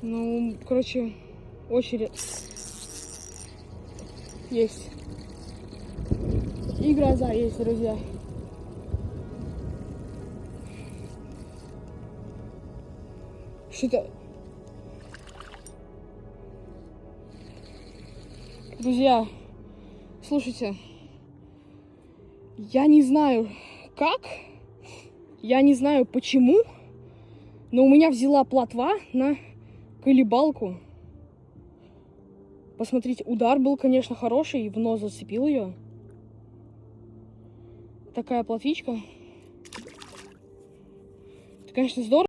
Ну, короче, очередь есть. И гроза есть, друзья. Что-то... Друзья, слушайте, я не знаю как, я не знаю почему, но у меня взяла плотва на колебалку. Посмотрите, удар был, конечно, хороший, в нос зацепил ее. Такая плотвичка. Это, конечно, здорово.